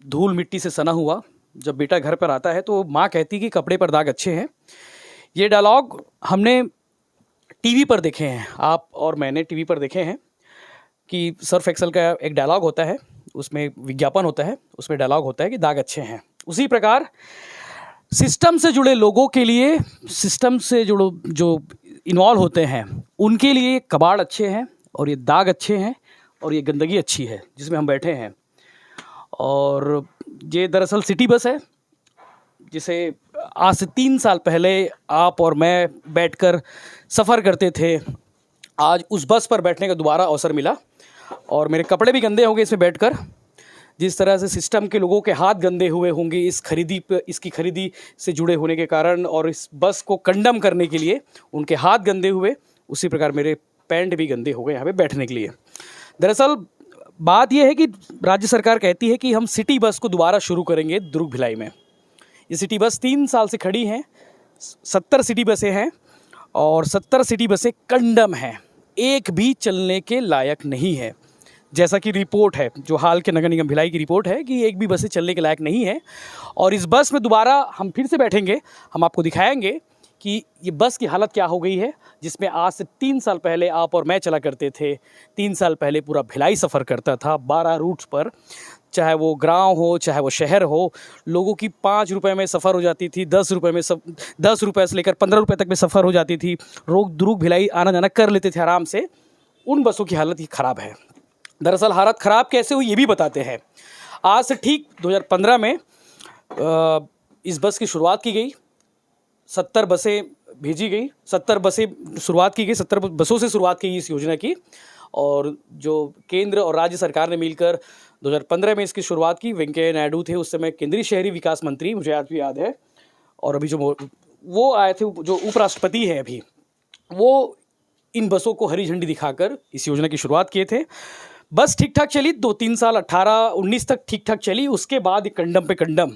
धूल मिट्टी से सना हुआ, जब बेटा घर पर आता है तो माँ कहती कि कपड़े पर दाग अच्छे हैं। ये डायलॉग हमने टीवी पर देखे हैं, आप और मैंने टीवी पर देखे हैं कि सर्फ एक्सेल का एक डायलॉग होता है, उसमें विज्ञापन होता है, उसमें डायलॉग होता है कि दाग अच्छे हैं। उसी प्रकार सिस्टम से जुड़े लोगों के लिए, सिस्टम से जुड़ो जो इन्वॉल्व होते हैं उनके लिए कबाड़ अच्छे हैं और ये दाग अच्छे हैं और ये गंदगी अच्छी है जिसमें हम बैठे हैं। और ये दरअसल सिटी बस है जिसे आज से 3 साल पहले आप और मैं बैठकर सफ़र करते थे। आज उस बस पर बैठने का दोबारा अवसर मिला और मेरे कपड़े भी गंदे होंगे इसमें बैठकर। जिस तरह से सिस्टम के लोगों के हाथ गंदे हुए होंगे इसकी खरीदी से जुड़े होने के कारण और इस बस को कंडम करने के लिए उनके हाथ गंदे हुए, उसी प्रकार मेरे पैंट भी गंदे हो गए यहाँ पे बैठने के लिए। दरअसल बात यह है कि राज्य सरकार कहती है कि हम सिटी बस को दोबारा शुरू करेंगे दुर्ग भिलाई में। ये सिटी बस 3 साल से खड़ी हैं, 70 सिटी बसें हैं और 70 सिटी बसें कंडम हैं, एक भी चलने के लायक नहीं है। जैसा कि रिपोर्ट है, जो हाल के नगर निगम भिलाई की रिपोर्ट है कि एक भी बसें चलने के लायक नहीं है। और इस बस में दोबारा हम फिर से बैठेंगे, हम आपको दिखाएंगे कि ये बस की हालत क्या हो गई है, जिसमें आज से 3 साल पहले आप और मैं चला करते थे। 3 साल पहले पूरा भिलाई सफ़र करता था 12 रूट्स पर, चाहे वो गाँव हो चाहे वो शहर हो। लोगों की 5 रुपये में सफ़र हो जाती थी, 10 रुपये में 10 रुपये से लेकर 15 रुपये तक में सफ़र हो जाती थी। लोग दुर्ग भिलाई आना जाना कर लेते थे आराम से। उन बसों की हालत ही ख़राब है। दरअसल हालत ख़राब कैसे हुई ये भी बताते हैं। आज से ठीक 2015 में इस बस की शुरुआत की गई, 70 बसें भेजी गई, 70 बसें शुरुआत की गई, 70 बसों से शुरुआत की गई इस योजना की। और जो केंद्र और राज्य सरकार ने मिलकर 2015 में इसकी शुरुआत की। वेंकैया नायडू थे उस समय केंद्रीय शहरी विकास मंत्री, मुझे आज भी याद है। और अभी जो वो आए थे, जो उपराष्ट्रपति हैं अभी, वो इन बसों को हरी झंडी दिखाकर इस योजना की शुरुआत किए थे। बस ठीक ठाक चली 2-3 साल, 18-19 तक ठीक ठाक चली। उसके बाद कंडम पे कंडम।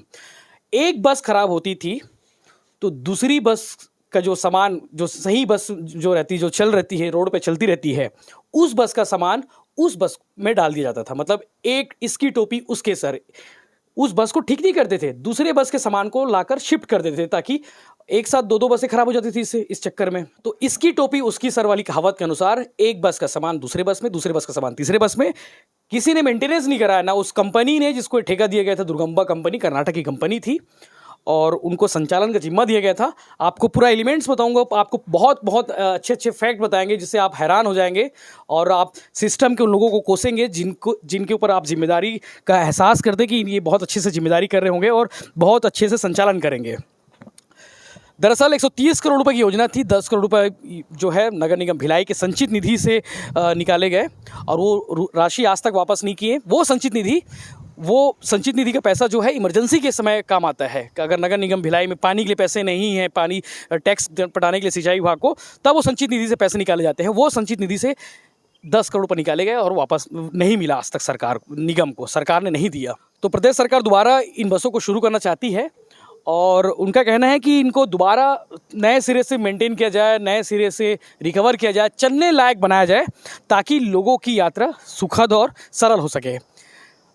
एक बस खराब होती थी तो दूसरी बस का जो सामान, जो सही बस जो रहती, जो चल रहती है, रोड पे चलती रहती है, उस बस का सामान उस बस में डाल दिया जाता था। मतलब एक इसकी टोपी उसके सर। उस बस को ठीक नहीं करते थे, दूसरे बस के सामान को लाकर शिफ्ट कर देते थे, ताकि एक साथ 2-2 बसें खराब हो जाती थी इस चक्कर में। तो इसकी टोपी उसकी सर वाली कहावत के अनुसार एक बस का सामान दूसरे बस में, दूसरे बस का सामान तीसरे बस में। किसी ने मेंटेनेंस नहीं कराया, ना उस कंपनी ने जिसको ठेका दिया गया था, दुर्गंबा कंपनी, कर्नाटक की कंपनी थी, और उनको संचालन का जिम्मा दिया गया था। आपको पूरा एलिमेंट्स बताऊंगा, आपको बहुत बहुत अच्छे फैक्ट बताएंगे जिससे आप हैरान हो जाएंगे और आप सिस्टम के उन लोगों को कोसेंगे जिनके ऊपर आप जिम्मेदारी का एहसास करते कि ये बहुत अच्छे से जिम्मेदारी कर रहे होंगे और बहुत अच्छे से संचालन करेंगे। दरअसल 130 करोड़ रुपए की योजना थी। 10 करोड़ रुपए जो है नगर निगम भिलाई के संचित निधि से निकाले गए और वो राशि आज तक वापस नहीं किए। वो संचित निधि का पैसा जो है इमरजेंसी के समय काम आता है कि अगर नगर निगम भिलाई में पानी के लिए पैसे नहीं हैं, पानी टैक्स पटाने के लिए सिंचाई विभाग को, तब वो संचित निधि से पैसे निकाले जाते हैं। वो संचित निधि से 10 करोड़ रुपये निकाले गए और वापस नहीं मिला आज तक निगम को, सरकार ने नहीं दिया। तो प्रदेश सरकार दोबारा इन बसों को शुरू करना चाहती है और उनका कहना है कि इनको दोबारा नए सिरे से मेंटेन किया जाए, नए सिरे से रिकवर किया जाए, चलने लायक बनाया जाए, ताकि लोगों की यात्रा सुखद और सरल हो सके।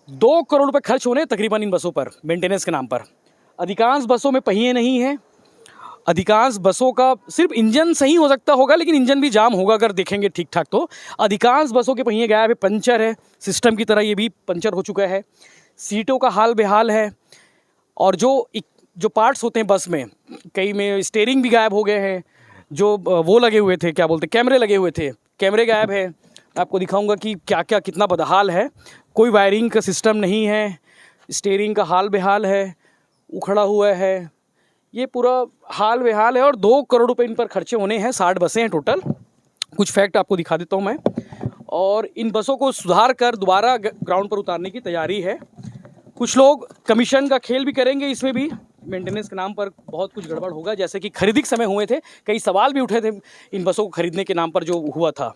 2 करोड़ रुपए खर्च होने तकरीबन इन बसों पर मेंटेनेंस के नाम पर। अधिकांश बसों में पहिए नहीं हैं। अधिकांश बसों का सिर्फ इंजन सही हो सकता होगा, लेकिन इंजन भी जाम होगा अगर देखेंगे ठीक ठाक तो। अधिकांश बसों के पहिए गायब है, पंचर है, सिस्टम की तरह ये भी पंचर हो चुका है। सीटों का हाल बेहाल है और जो पार्ट्स होते हैं बस में, कई में स्टीयरिंग भी गायब हो गए हैं। जो वो लगे हुए थे, क्या बोलते, कैमरे लगे हुए थे, कैमरे गायब है। आपको दिखाऊंगा कि क्या क्या कितना बदहाल है। कोई वायरिंग का सिस्टम नहीं है, स्टीयरिंग का हाल बेहाल है, उखड़ा हुआ है, ये पूरा हाल बेहाल है। और 2 करोड़ रुपए इन पर खर्चे होने हैं। 60 बसें हैं टोटल। कुछ फैक्ट आपको दिखा देता हूँ मैं। और इन बसों को सुधार कर दोबारा ग्राउंड पर उतारने की तैयारी है। कुछ लोग कमीशन का खेल भी करेंगे इसमें भी। मेंटेनेंस के नाम पर बहुत कुछ गड़बड़ होगा, जैसे कि खरीदी के समय हुए थे, कई सवाल भी उठे थे इन बसों को खरीदने के नाम पर जो हुआ था।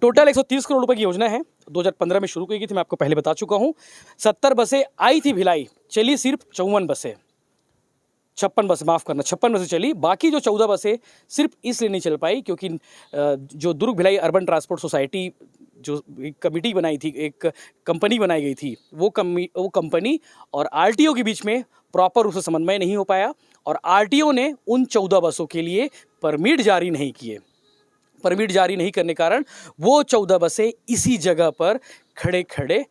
टोटल 130 करोड़ रुपए की योजना है, 2015 में शुरू की गई थी, मैं आपको पहले बता चुका हूँ। 70 बसें आई थी भिलाई, चली सिर्फ 54 बसें, 56 बसें, माफ़ करना, 56 बसें चली। बाकी जो 14 बसें सिर्फ इसलिए नहीं चल पाई क्योंकि जो Durg Bhilai urban transport society जो एक कमिटी बनाई थी, एक कंपनी बनाई गई थी, वो कंपनी और आरटीओ के बीच में प्रॉपर रूप से समन्वय नहीं हो पाया और आरटीओ ने उन 14 बसों के लिए परमिट जारी नहीं किए। परमिट जारी नहीं करने कारण वो 14 बसें इसी जगह पर खड़े खड़े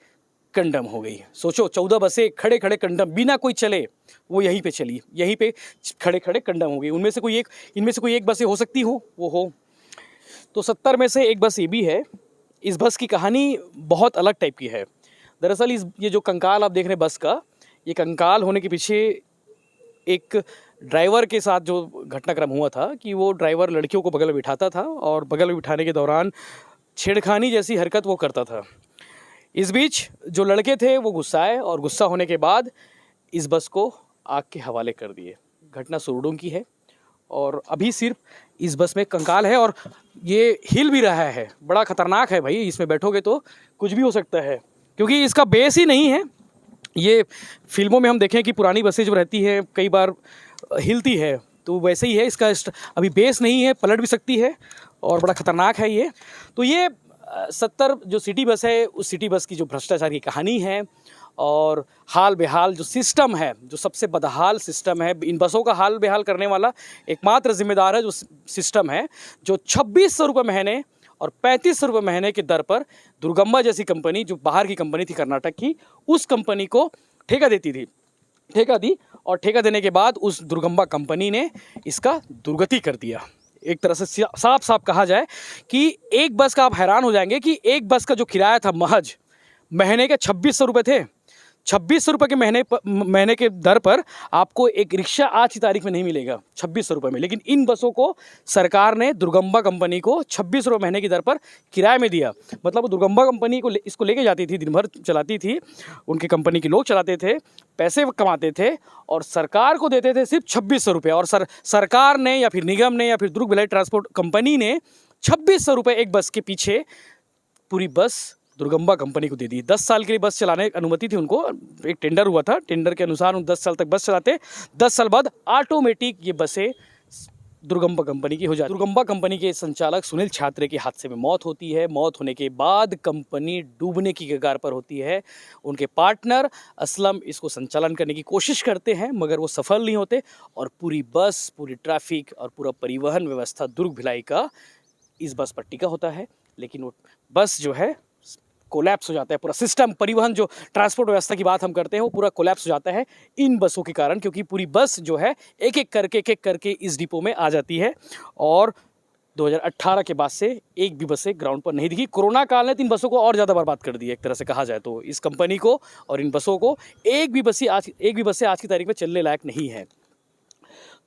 कंडम हो गई। सोचो, 14 बसें खड़े खड़े कंडम, बिना कोई चले वो यहीं पे चली, यहीं पे खड़े खड़े कंडम हो गई। इनमें से कोई एक बसें हो सकती हो, वो हो। तो 70 में से एक बस ये भी है। इस बस की कहानी बहुत अलग टाइप की है। दरअसल ये जो कंकाल आप देख रहे हैं बस का, ये कंकाल होने के पीछे एक ड्राइवर के साथ जो घटनाक्रम हुआ था कि वो ड्राइवर लड़कियों को बगल में बिठाता था और बगल में बिठाने के दौरान छेड़खानी जैसी हरकत वो करता था। इस बीच जो लड़के थे वो गुस्साए और गुस्सा होने के बाद इस बस को आग के हवाले कर दिए। घटना सुरडों की है और अभी सिर्फ इस बस में कंकाल है और ये हिल भी रहा है। बड़ा खतरनाक है भाई, इसमें बैठोगे तो कुछ भी हो सकता है क्योंकि इसका बेस ही नहीं है। ये फिल्मों में हम देखें कि पुरानी बसें जो रहती हैं कई बार हिलती है, तो वैसे ही है। इसका अभी बेस नहीं है, पलट भी सकती है और बड़ा ख़तरनाक है ये। तो ये 70 जो सिटी बस है, उस सिटी बस की जो भ्रष्टाचार की कहानी है और हाल बेहाल जो सिस्टम है, जो सबसे बदहाल सिस्टम है, इन बसों का हाल बेहाल करने वाला एकमात्र जिम्मेदार है जो सिस्टम है, जो 2600 रुपये महीने और 3500 रुपये महीने की दर पर दुर्गम्बा जैसी कंपनी, जो बाहर की कंपनी थी कर्नाटक की, उस कंपनी को ठेका दी और ठेका देने के बाद उस दुर्गम्बा कंपनी ने इसका दुर्गति कर दिया। एक तरह से साफ साफ कहा जाए कि एक बस का आप हैरान हो जाएंगे कि एक बस का जो किराया था महज महीने के 2600 रुपये थे। 2600 रुपये के महीने के दर पर आपको एक रिक्शा आज की तारीख में नहीं मिलेगा 2600 रुपये में। लेकिन इन बसों को सरकार ने दुर्गम्बा कंपनी को 2600 रुपये महीने की दर पर किराए में दिया। मतलब दुर्गम्बा कंपनी को इसको लेके जाती थी, दिन भर चलाती थी, उनकी कंपनी के लोग चलाते थे, पैसे कमाते थे और सरकार को देते थे सिर्फ 2600 रुपये। और सरकार ने या फिर निगम ने या फिर दुर्ग भिलाई ट्रांसपोर्ट कंपनी ने 2600 रुपये एक बस के पीछे पूरी बस दुर्गम्बा कंपनी को दे दी। 10 साल के लिए बस चलाने की अनुमति थी उनको, एक टेंडर हुआ था, टेंडर के अनुसार उन 10 साल तक बस चलाते। 10 साल बाद ऑटोमेटिक ये बसें दुर्गम्बा कंपनी की हो जाती। दुर्गम्बा कंपनी के संचालक सुनील छात्रे की हादसे में मौत होती है। मौत होने के बाद कंपनी डूबने की कगार पर होती है। उनके पार्टनर असलम इसको संचालन करने की कोशिश करते हैं मगर वो सफल नहीं होते और पूरी बस, पूरी ट्रैफिक और पूरा परिवहन व्यवस्था दुर्ग भिलाई का इस बस पर टिका होता है। लेकिन वो बस जो है कोलैप्स हो जाता है। पूरा सिस्टम, परिवहन, जो ट्रांसपोर्ट व्यवस्था की बात हम करते हैं, वो पूरा कोलैप्स हो जाता है इन बसों के कारण, क्योंकि पूरी बस जो है एक एक करके इस डिपो में आ जाती है। और 2018 के बाद से एक भी बसें ग्राउंड पर नहीं दिखी। कोरोना काल ने इन बसों को और ज़्यादा बर्बाद कर दिया एक तरह से कहा जाए तो। इस कंपनी को और इन बसों को एक भी बसें आज की तारीख में चलने लायक नहीं है।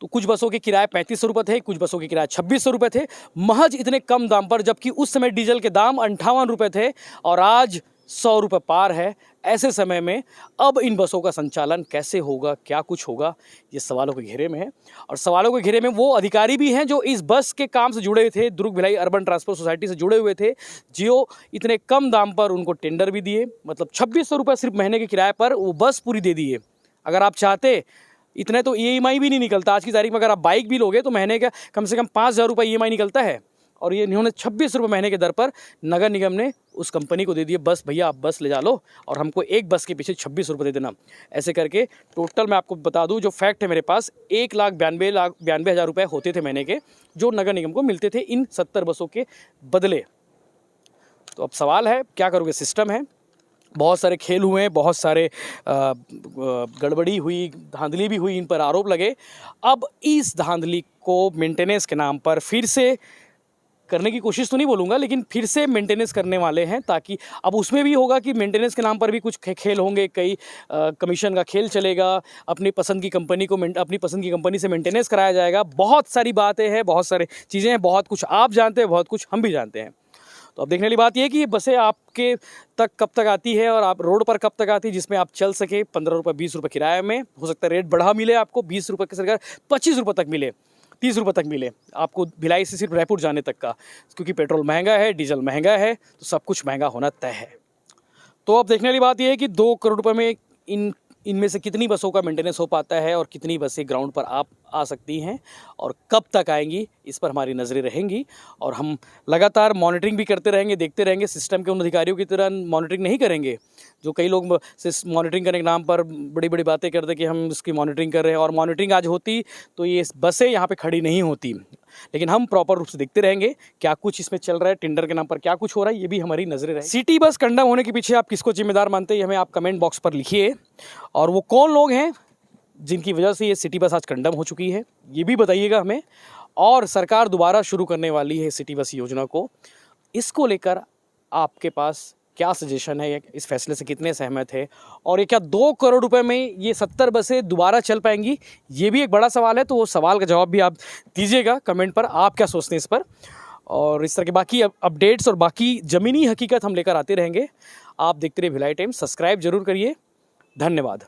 तो कुछ बसों के किराए 3500 रुपये थे, कुछ बसों के किराए 2600 रुपये थे, महज इतने कम दाम पर, जबकि उस समय डीजल के दाम 58 रुपये थे और आज 100 रुपये पार है। ऐसे समय में अब इन बसों का संचालन कैसे होगा, क्या कुछ होगा, ये सवालों के घेरे में है। और सवालों के घेरे में वो अधिकारी भी हैं जो इस बस के काम से जुड़े थे, Durg Bhilai urban transport society से जुड़े हुए थे, जो इतने कम दाम पर उनको टेंडर भी दिए। मतलब 2600 रुपये सिर्फ महीने के किराए पर वो बस पूरी दे दिए। अगर आप चाहते इतने तो EMI भी नहीं निकलता आज की तारीख में। अगर आप बाइक भी लोगे तो महीने का कम से कम 5000 रुपये EMI निकलता है और ये इन्होंने 26 रुपये महीने के दर पर नगर निगम ने उस कंपनी को दे दिए। बस भैया आप बस ले जा लो और हमको एक बस के पीछे 26 रुपये दे देना। ऐसे करके टोटल मैं आपको बता दूं, जो फैक्ट है मेरे पास, 1,92,000 रुपये होते थे महीने के, जो नगर निगम को मिलते थे इन 70 बसों के बदले। तो अब सवाल है क्या करोगे। सिस्टम है, बहुत सारे खेल हुए, बहुत सारे गड़बड़ी हुई, धांधली भी हुई, इन पर आरोप लगे। अब इस धांधली को मेंटेनेंस के नाम पर फिर से करने की कोशिश तो नहीं बोलूँगा, लेकिन फिर से मेंटेनेंस करने वाले हैं, ताकि अब उसमें भी होगा कि मेंटेनेंस के नाम पर भी कुछ खेल होंगे, कई कमीशन का खेल चलेगा, अपनी पसंद की कंपनी से मेंटेनेंस कराया जाएगा। बहुत सारी बातें हैं, बहुत सारी चीज़ें हैं, बहुत कुछ आप जानते हैं, बहुत कुछ हम भी जानते हैं। तो अब देखने वाली बात यह है कि ये बसें आपके तक कब तक आती है और आप रोड पर कब तक आती है, जिसमें आप चल सके। 15 रुपये 20 रुपये किराए में, हो सकता है रेट बढ़ा मिले आपको, 20 रुपये की सरकार 25 रुपये तक मिले, 30 रुपये तक मिले आपको भिलाई से सिर्फ रायपुर जाने तक का, क्योंकि पेट्रोल महंगा है, डीजल महंगा है, तो सब कुछ महंगा होना तय है। तो अब देखने वाली बात यह है कि 2 करोड़ रुपये में इनमें से कितनी बसों का मेंटेनेंस हो पाता है और कितनी बसें ग्राउंड पर आ सकती हैं और कब तक आएंगी इस पर हमारी नज़रें रहेंगी और हम लगातार मॉनिटरिंग भी करते रहेंगे, देखते रहेंगे। सिस्टम के उन अधिकारियों की तरह मॉनिटरिंग नहीं करेंगे जो कई लोग मॉनिटरिंग करने के नाम पर बड़ी बड़ी बातें करते कि हम इसकी मॉनिटरिंग कर रहे हैं, और मॉनिटरिंग आज होती तो ये बसें यहाँ पे खड़ी नहीं होती। लेकिन हम प्रॉपर रूप से देखते रहेंगे क्या कुछ इसमें चल रहा है, टेंडर के नाम पर क्या कुछ हो रहा है, ये भी हमारी नज़रें रहेंगी। सिटी बस कंडम होने के पीछे आप किसको जिम्मेदार मानते हैं, हमें आप कमेंट बॉक्स पर लिखिए, और वो कौन लोग हैं जिनकी वजह से ये सिटी बस आज कंडम हो चुकी है, ये भी बताइएगा हमें। और सरकार दोबारा शुरू करने वाली है सिटी बस योजना को, इसको लेकर आपके पास क्या सजेशन है, इस फैसले से कितने सहमत है, और ये क्या 2 करोड़ रुपए में ये 70 बसें दोबारा चल पाएंगी, ये भी एक बड़ा सवाल है। तो वो सवाल का जवाब भी आप दीजिएगा कमेंट पर, आप क्या सोचते हैं इस पर। और इस तरह के बाकी अपडेट्स और बाकी ज़मीनी हकीकत हम लेकर आते रहेंगे। आप देखते रहिए भिलाई टाइम्स, सब्सक्राइब जरूर करिए। धन्यवाद।